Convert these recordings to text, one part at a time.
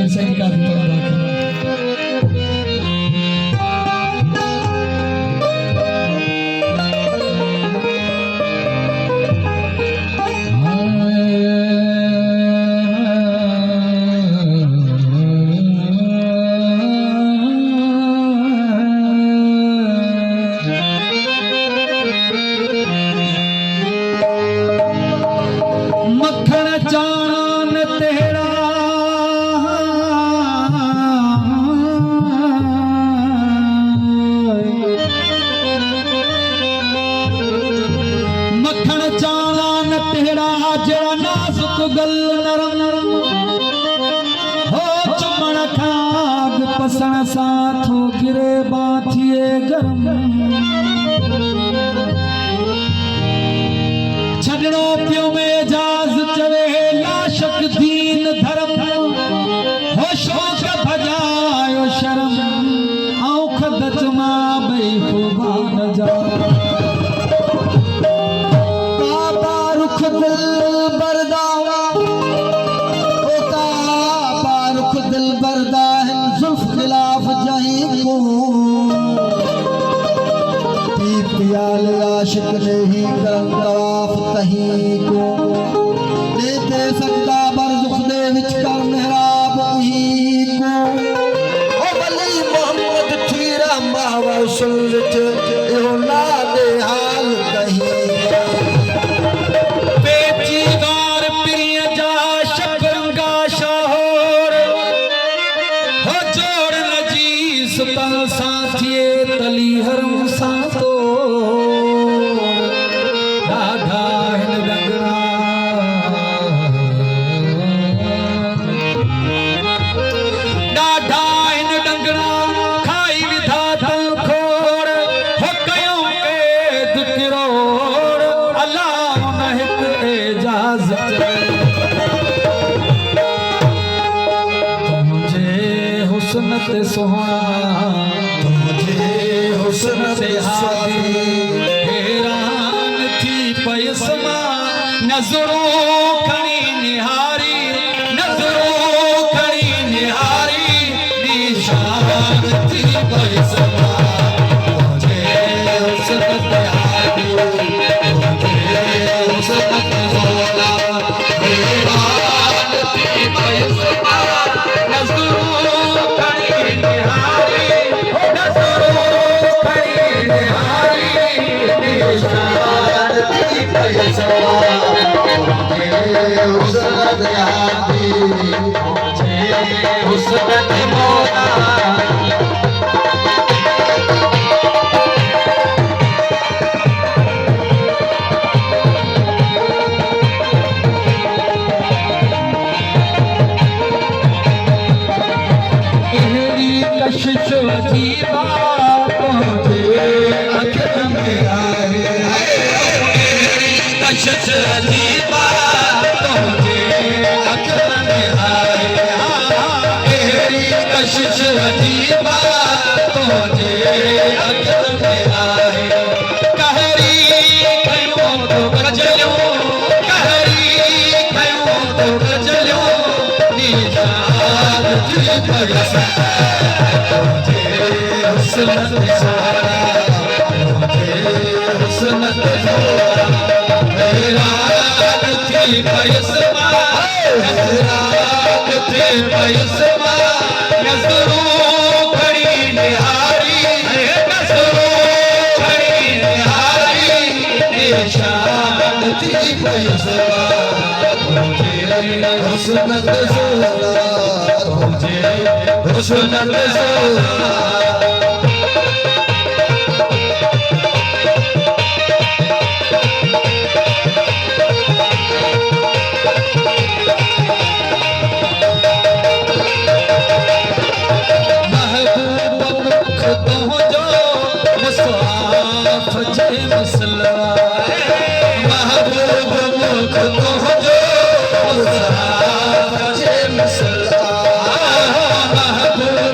ऐसा ही काफी मक्खन चान तेरा मक्खन चान तेरा जरा नाजुक गल नरम नरम हो चुमण खाग पसण साथो गिरे बाथिए गरम छड़ो पियो में जाज चवे लाशक दीन धर्म हो शोक भजायो शर्म आँख दचमा बई खुबा न जा काबा रुख दिल बरदा ओ काबा रुख दिल बरदा है जुल्फ खिलाफ जहीं को पियाल आशिक नहीं करम तवाफ तहीं को लेते सकता बरजुख दे विच कर मेहराब ही को ओ वली मोहम्मद थीरा मावा सुलझ औलाद हाल कहीं बेचीदार प्रिय जा शकरंगा शाहोर हो जोड़ नजीस तन साथिए तली हरम सातो सोहना तुझे हुस्न से हादी हैरान थी पैसमा नजरों खड़ी निहारी नजरों खड़ी निहारी निशान थी पैसमा तुझे हुस्न से हादी तुझे हुस्न से सोहना हैरान थी पैसमा नजरों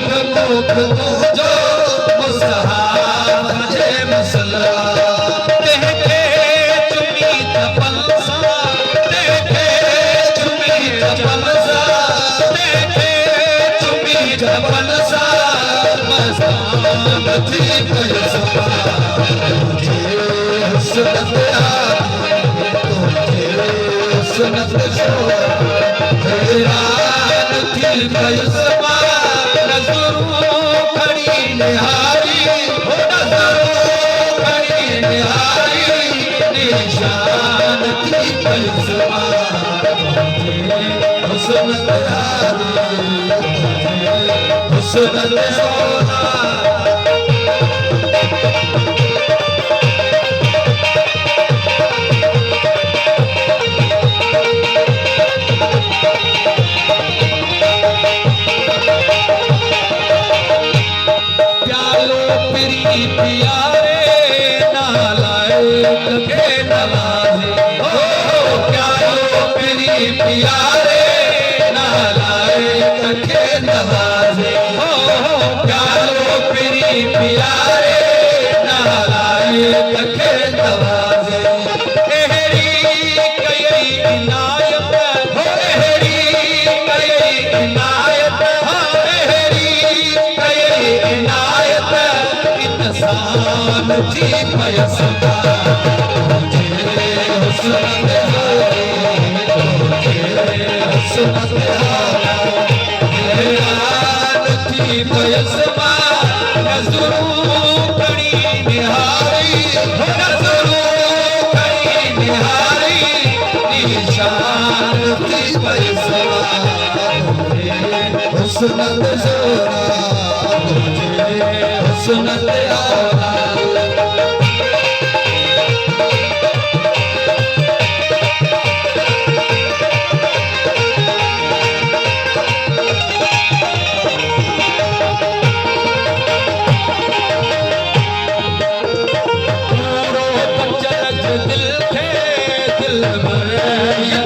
महबूब मुख जबन सार मस्तान थी पैसमा तुझे हुस्न तुझे हुस्न हैरान थी पैसमा नजरों खड़ी निहारी नजरों खड़ी निहारी निशान थी पैसमा हुस्न हुस्न सोना प्यारे नालायक के नवाजे हो प्यारो मेरी प्यारे नालायक के नवाजे हो प्यारो मेरी प्यारे नालायक के नवाजे एहरी कई इनायत हो एहरी कई इनायत हो एहरी कई इनायत इंसान थी पैसमा तुझे हुस्न हैरान थी पैसमा नजरों खड़ी निहारी नजरों खड़ी निहारी निशान थी पैसमा हुस्न हुस्न दिल थे दिल भर